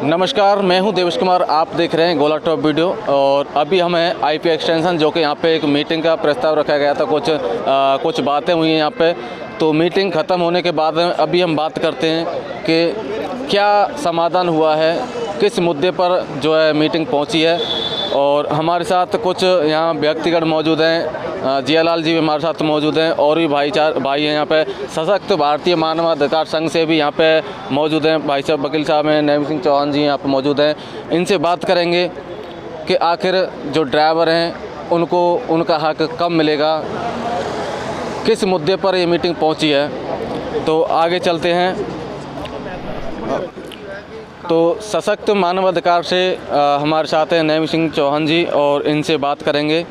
नमस्कार, मैं हूं देवेश कुमार। आप देख रहे हैं गोला टॉप वीडियो। और अभी हमें आईपी एक्सटेंशन जो कि यहां पे एक मीटिंग का प्रस्ताव रखा गया था, कुछ बातें हुई हैं यहां पे। तो मीटिंग ख़त्म होने के बाद अभी हम बात करते हैं कि क्या समाधान हुआ है, किस मुद्दे पर जो है मीटिंग पहुंची है। और हमारे साथ कुछ यहाँ व्यक्तिगत मौजूद हैं, जियालाल जी भी हमारे साथ मौजूद हैं, और भी भाई हैं यहाँ पे। सशक्त भारतीय मानवाधिकार संघ से भी यहाँ पे मौजूद हैं भाई साहब, वकील साहब हैं, नैमिष सिंह चौहान जी यहाँ पे मौजूद हैं। इनसे बात करेंगे कि आखिर जो ड्राइवर हैं उनको उनका हक कब मिलेगा, किस मुद्दे पर ये मीटिंग पहुँची है। तो आगे चलते हैं। तो सशक्त मानवाधिकार से हमारे साथ हैं नैमिष सिंह चौहान जी, और इनसे बात करेंगे।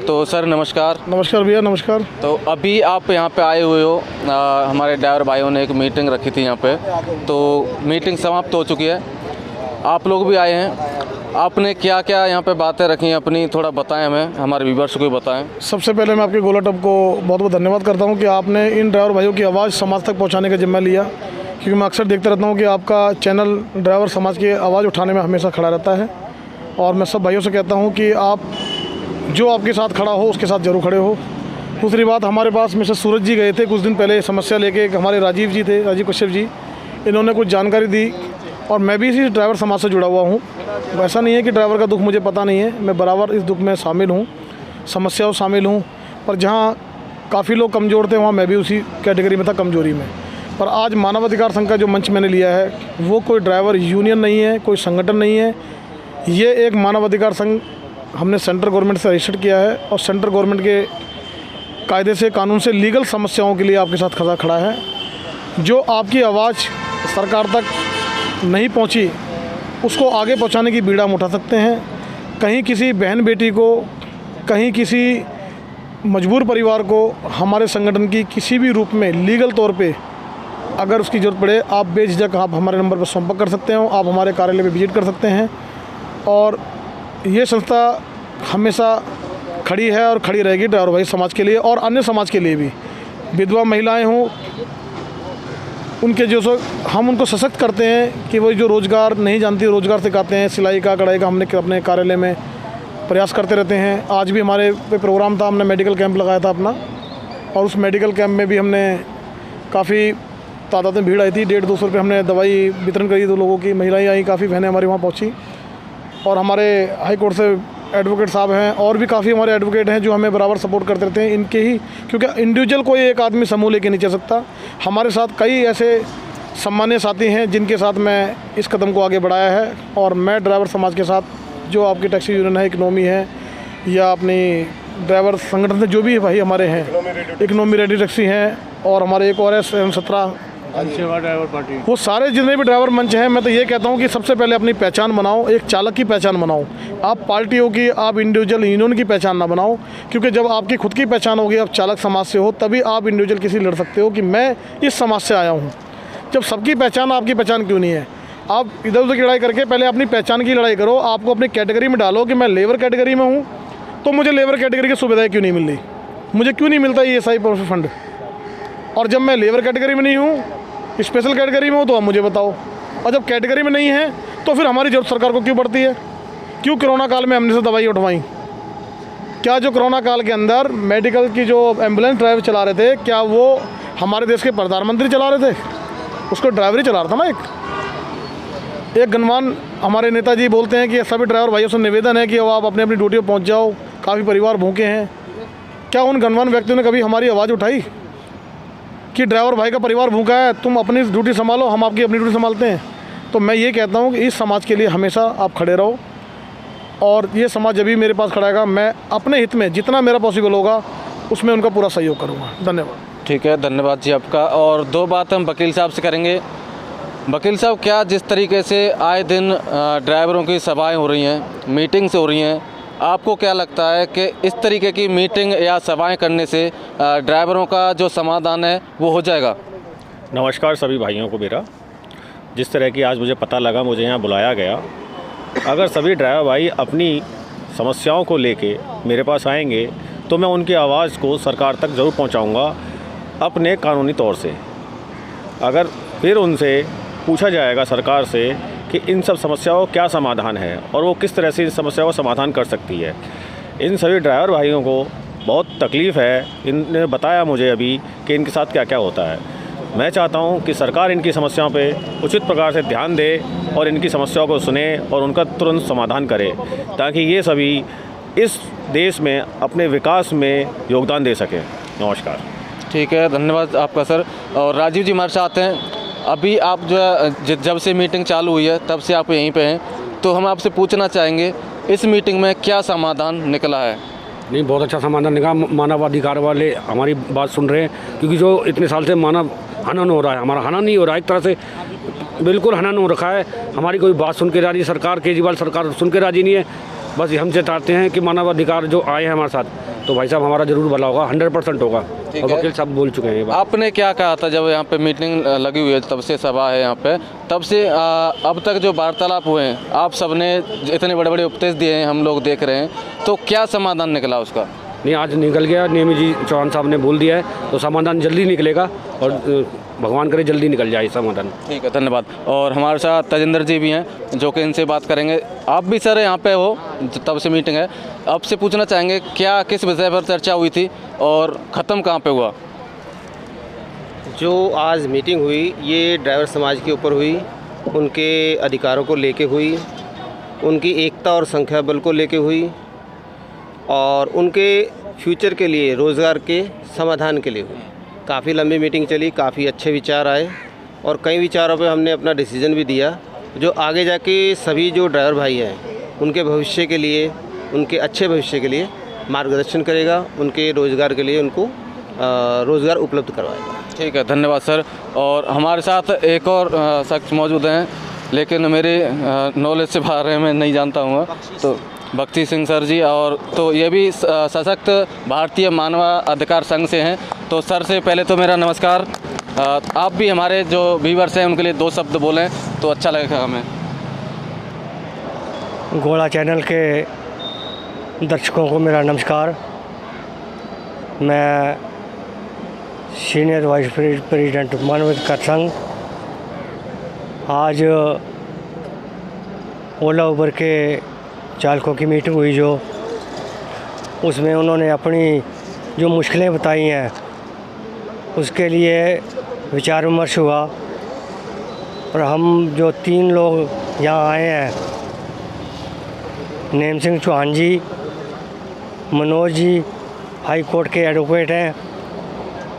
तो सर नमस्कार। नमस्कार भैया, नमस्कार। तो अभी आप यहाँ पे आए हुए हो, हमारे ड्राइवर भाइयों ने एक मीटिंग रखी थी यहाँ पे, तो मीटिंग समाप्त हो चुकी है, आप लोग भी आए हैं। आपने क्या क्या यहाँ पे बातें रखी हैं अपनी, थोड़ा बताएं हमें, हमारे व्यूअर्स को भी बताएं। सबसे पहले मैं आपके गोला टॉप को बहुत बहुत धन्यवाद करता हूँ कि आपने इन ड्राइवर भाइयों की आवाज़ समाज तक पहुँचाने का जिम्मा लिया, क्योंकि मैं अक्सर देखता रहता हूँ कि आपका चैनल ड्राइवर समाज की आवाज़ उठाने में हमेशा खड़ा रहता है। और मैं सब भाइयों से कहता हूँ कि आप जो आपके साथ खड़ा हो उसके साथ जरूर खड़े हो। दूसरी बात, हमारे पास मिस्टर सूरज जी गए थे कुछ दिन पहले समस्या लेके, हमारे राजीव जी थे, राजीव कश्यप जी, इन्होंने कुछ जानकारी दी, और मैं भी इसी ड्राइवर समाज से जुड़ा हुआ हूँ। वैसा नहीं है कि ड्राइवर का दुख मुझे पता नहीं है, मैं बराबर इस दुख में शामिल हूँ, समस्याओं शामिल हूँ। पर जहाँ काफ़ी लोग कमज़ोर थे वहाँ मैं भी उसी कैटेगरी में था, कमज़ोरी में। पर आज मानवाधिकार संघ का जो मंच मैंने लिया है वो कोई ड्राइवर यूनियन नहीं है, कोई संगठन नहीं है। ये एक मानवाधिकार संघ हमने सेंट्रल गवर्नमेंट से रजिस्टर्ड किया है, और सेंट्रल गवर्नमेंट के कायदे से, कानून से लीगल समस्याओं के लिए आपके साथ खड़ा है। जो आपकी आवाज़ सरकार तक नहीं पहुंची उसको आगे पहुंचाने की बीड़ा हम उठा सकते हैं। कहीं किसी बहन बेटी को, कहीं किसी मजबूर परिवार को हमारे संगठन की किसी भी रूप में लीगल तौर पे अगर उसकी ज़रूरत पड़े, आप बेझिझक आप हमारे नंबर पर संपर्क कर सकते हो, आप हमारे कार्यालय में विजिट कर सकते हैं। और ये संस्था हमेशा खड़ी है और खड़ी रहेगी ड्राइवर भाई समाज के लिए, और अन्य समाज के लिए भी। विधवा महिलाएं हों, उनके जो हम उनको सशक्त करते हैं कि वो जो रोज़गार नहीं जानती रोज़गार सिखाते हैं, सिलाई का, कढ़ाई का, हमने अपने कार्यालय में प्रयास करते रहते हैं। आज भी हमारे पे प्रोग्राम था, हमने मेडिकल कैंप लगाया था अपना, और उस मेडिकल कैंप में भी हमने काफ़ी तादाद में भीड़ आई थी। 150-200 रुपये हमने दवाई वितरण करी, 2 लोगों की, महिलाएं आई, काफ़ी बहनें हमारी वहाँ पहुँची। और हमारे हाई कोर्ट से एडवोकेट साहब हैं, और भी काफ़ी हमारे एडवोकेट हैं जो हमें बराबर सपोर्ट करते रहते हैं। इनके ही, क्योंकि इंडिविजुअल कोई एक आदमी समूह लेके नहीं चल सकता। हमारे साथ कई ऐसे सम्मानीय साथी हैं जिनके साथ मैं इस कदम को आगे बढ़ाया है। और मैं ड्राइवर समाज के साथ, जो आपकी टैक्सी यूनियन है, इकनॉमी है, या अपनी ड्राइवर संगठन से जो भी भाई हमारे हैं, इकनॉमी रेडी टैक्सी हैं, और हमारे एक और है 17 सेवा ड्राइवर पार्टी, वो सारे जितने भी ड्राइवर मंच हैं, मैं तो ये कहता हूँ कि सबसे पहले अपनी पहचान बनाओ, एक चालक की पहचान बनाओ। आप पार्टियों की, आप इंडिविजुअल यूनियन की पहचान ना बनाओ, क्योंकि जब आपकी खुद की पहचान होगी, आप चालक समाज से हो, तभी आप इंडिविजुअल किसी लड़ सकते हो कि मैं इस समाज से आया हूँ। जब सबकी पहचान, आपकी पहचान क्यों नहीं है? आप इधर उधर की लड़ाई करके पहले अपनी पहचान की लड़ाई करो। आपको अपनी कैटेगरी में डालो कि मैं लेबर कैटेगरी में हूँ, तो मुझे लेबर कैटेगरी की सुविधाएँ क्यों नहीं मिल रही, मुझे क्यों नहीं मिलता ESI फंड। और जब मैं लेबर कैटेगरी में नहीं हूँ, स्पेशल कैटेगरी में हो, तो आप मुझे बताओ। और जब कैटेगरी में नहीं है तो फिर हमारी जरूरत सरकार को क्यों पड़ती है? क्यों कोरोना काल में हमने से दवाई उठवाई? क्या जो कोरोना काल के अंदर मेडिकल की जो एम्बुलेंस ड्राइवर चला रहे थे, क्या वो हमारे देश के प्रधानमंत्री चला रहे थे? उसको ड्राइवर ही चला रहा था ना। एक गणमान्य हमारे नेताजी बोलते हैं कि सभी ड्राइवर भाइयों से निवेदन है कि वो आप अपनी अपनी ड्यूटी पर पहुँच जाओ, काफ़ी परिवार भूखे हैं। क्या उन गणमान्य व्यक्तियों ने कभी हमारी आवाज़ उठाई कि ड्राइवर भाई का परिवार भूखा है, तुम अपनी ड्यूटी संभालो, हम आपकी अपनी ड्यूटी संभालते हैं? तो मैं ये कहता हूँ कि इस समाज के लिए हमेशा आप खड़े रहो, और ये समाज जब भी मेरे पास खड़ा है, मैं अपने हित में जितना मेरा पॉसिबल होगा उसमें उनका पूरा सहयोग करूँगा। धन्यवाद। ठीक है, धन्यवाद जी आपका। और 2 बात हम वकील साहब से करेंगे। वकील साहब, क्या जिस तरीके से आए दिन ड्राइवरों की सभाएँ हो रही हैं, मीटिंग्स हो रही हैं, आपको क्या लगता है कि इस तरीके की मीटिंग या सभाएं करने से ड्राइवरों का जो समाधान है वो हो जाएगा? नमस्कार सभी भाइयों को मेरा। जिस तरह की आज मुझे पता लगा, मुझे यहाँ बुलाया गया, अगर सभी ड्राइवर भाई अपनी समस्याओं को लेके मेरे पास आएंगे तो मैं उनकी आवाज़ को सरकार तक ज़रूर पहुँचाऊँगा अपने कानूनी तौर से। अगर फिर उनसे पूछा जाएगा सरकार से कि इन सब समस्याओं का क्या समाधान है और वो किस तरह से इन समस्याओं का समाधान कर सकती है। इन सभी ड्राइवर भाइयों को बहुत तकलीफ़ है, इनने बताया मुझे अभी कि इनके साथ क्या क्या होता है। मैं चाहता हूं कि सरकार इनकी समस्याओं पे उचित प्रकार से ध्यान दे और इनकी समस्याओं को सुने और उनका तुरंत समाधान करे, ताकि ये सभी इस देश में अपने विकास में योगदान दे सकें। नमस्कार। ठीक है, धन्यवाद आपका सर। और राजीव जी हमारे साथ हैं। अभी आप जो है जब से मीटिंग चालू हुई है तब से आप यहीं पे हैं, तो हम आपसे पूछना चाहेंगे इस मीटिंग में क्या समाधान निकला है? नहीं, बहुत अच्छा समाधान निकला। मानवाधिकार वाले हमारी बात सुन रहे हैं, क्योंकि जो इतने साल से मानव हनन हो रहा है, हमारा हनन नहीं हो रहा है, एक तरह से बिल्कुल हनन हो रखा है। हमारी कोई बात सुन के राजी सरकार, केजरीवाल सरकार सुन के राजी नहीं है। बस ये हमसे चाहते हैं कि मानवाधिकार जो आए हैं हमारे साथ, तो भाई साहब हमारा ज़रूर भला होगा, 100% होगा। और वकील साहब बोल चुके हैं ये बात। आपने क्या कहा था जब यहाँ पे मीटिंग लगी हुई है, तब से सभा है यहाँ पे, तब से अब तक जो वार्तालाप हुए हैं, आप सबने इतने बड़े बड़े उपदेश दिए हैं, हम लोग देख रहे हैं, तो क्या समाधान निकला उसका? नहीं, आज निकल गया। नेमी जी चौहान साहब ने बोल दिया है, तो समाधान जल्दी निकलेगा और भगवान करे जल्दी निकल जाए समाधान। ठीक है, धन्यवाद। और हमारे साथ तजिंदर जी भी हैं जो कि इनसे बात करेंगे। आप भी सर यहाँ पे हो, तब से मीटिंग है, आपसे पूछना चाहेंगे क्या किस विषय पर चर्चा हुई थी और ख़त्म कहाँ पे हुआ? जो आज मीटिंग हुई ये ड्राइवर समाज के ऊपर हुई, उनके अधिकारों को लेके हुई, उनकी एकता और संख्या बल को लेके हुई और उनके फ्यूचर के लिए, रोज़गार के समाधान के लिए हुई। काफ़ी लंबी मीटिंग चली, काफ़ी अच्छे विचार आए और कई विचारों पे हमने अपना डिसीजन भी दिया, जो आगे जाके सभी जो ड्राइवर भाई हैं उनके भविष्य के लिए, उनके अच्छे भविष्य के लिए मार्गदर्शन करेगा, उनके रोज़गार के लिए उनको रोज़गार उपलब्ध करवाएगा। ठीक है, धन्यवाद सर। और हमारे साथ एक और शख्स मौजूद हैं, लेकिन मेरे नॉलेज से बाहर है, मैं नहीं जानता हूँ, तो भक्ति सिंह सर जी। और तो ये भी सशक्त भारतीय मानव अधिकार संघ से हैं। तो सर से पहले तो मेरा नमस्कार। आप भी हमारे जो व्यूअर्स हैं उनके लिए 2 शब्द बोलें तो अच्छा लगेगा हमें। गोला चैनल के दर्शकों को मेरा नमस्कार। मैं सीनियर वाइस प्रेसिडेंट मानव अधिकार संघ। आज ओला उबर के चालकों की मीटिंग हुई, जो उसमें उन्होंने अपनी जो मुश्किलें बताई हैं उसके लिए विचार विमर्श हुआ। और हम जो 3 लोग यहाँ आए हैं, नेम सिंह चौहान जी, मनोज जी हाई कोर्ट के एडवोकेट हैं,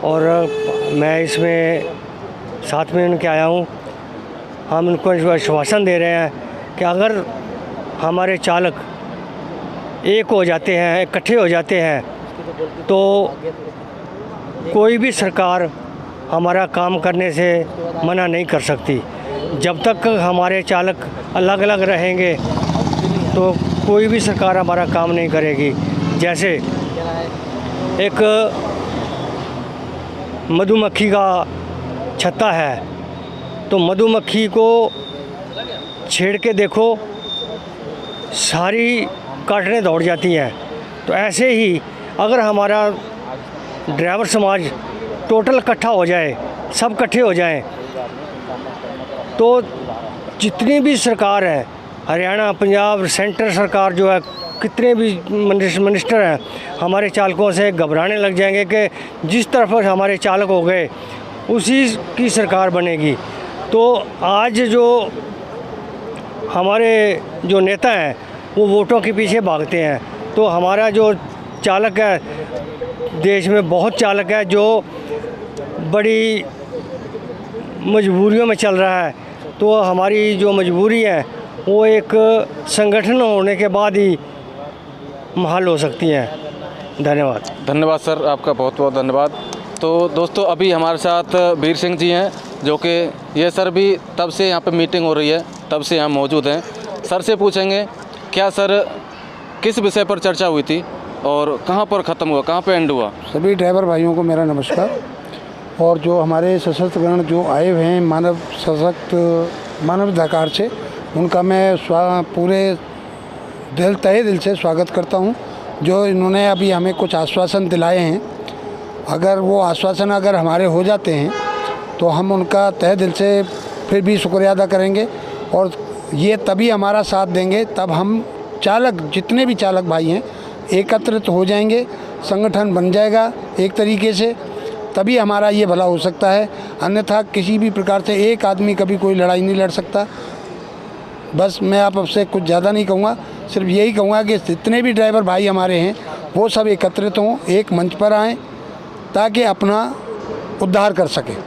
और मैं इसमें साथ में उनके आया हूँ। हम उनको आश्वासन दे रहे हैं कि अगर हमारे चालक एक हो जाते हैं, इकट्ठे हो जाते हैं, तो कोई भी सरकार हमारा काम करने से मना नहीं कर सकती। जब तक हमारे चालक अलग अलग रहेंगे तो कोई भी सरकार हमारा काम नहीं करेगी। जैसे एक मधुमक्खी का छत्ता है, तो मधुमक्खी को छेड़ के देखो, सारी काटने दौड़ जाती हैं। तो ऐसे ही अगर हमारा ड्राइवर समाज टोटल इकट्ठा हो जाए, सब इकट्ठे हो जाएं, तो जितनी भी सरकार है, हरियाणा, पंजाब, सेंटर सरकार जो है, कितने भी मिनिस्टर हैं, हमारे चालकों से घबराने लग जाएंगे कि जिस तरफ हमारे चालक हो गए उसी की सरकार बनेगी। तो आज जो हमारे जो नेता हैं वो वोटों के पीछे भागते हैं, तो हमारा जो चालक है, देश में बहुत चालक है जो बड़ी मजबूरियों में चल रहा है। तो हमारी जो मजबूरी है वो एक संगठन होने के बाद ही हल हो सकती हैं। धन्यवाद। धन्यवाद सर, आपका बहुत बहुत धन्यवाद। तो दोस्तों, अभी हमारे साथ वीर सिंह जी हैं, जो कि ये सर भी तब से यहाँ पे मीटिंग हो रही है, तब से यहाँ मौजूद हैं। सर से पूछेंगे क्या सर किस विषय पर चर्चा हुई थी और कहाँ पर ख़त्म हुआ, कहाँ पे एंड हुआ? सभी ड्राइवर भाइयों को मेरा नमस्कार। और जो हमारे सशस्त्र गण जो आए हुए हैं मानव अधिकार से, उनका मैं पूरे तहे दिल से स्वागत करता हूं। जो इन्होंने अभी हमें कुछ आश्वासन दिलाए हैं, अगर वो आश्वासन अगर हमारे हो जाते हैं तो हम उनका तहे दिल से फिर भी शुक्रिया अदा करेंगे और ये तभी हमारा साथ देंगे, तब हम चालक, जितने भी चालक भाई हैं, एकत्रित हो जाएंगे, संगठन बन जाएगा एक तरीके से, तभी हमारा ये भला हो सकता है। अन्यथा किसी भी प्रकार से एक आदमी कभी कोई लड़ाई नहीं लड़ सकता। बस मैं आप आपसे कुछ ज़्यादा नहीं कहूँगा, सिर्फ यही कहूँगा कि जितने भी ड्राइवर भाई हमारे हैं वो सब एकत्रित हों, एक मंच पर आएँ ताकि अपना उद्धार कर सकें।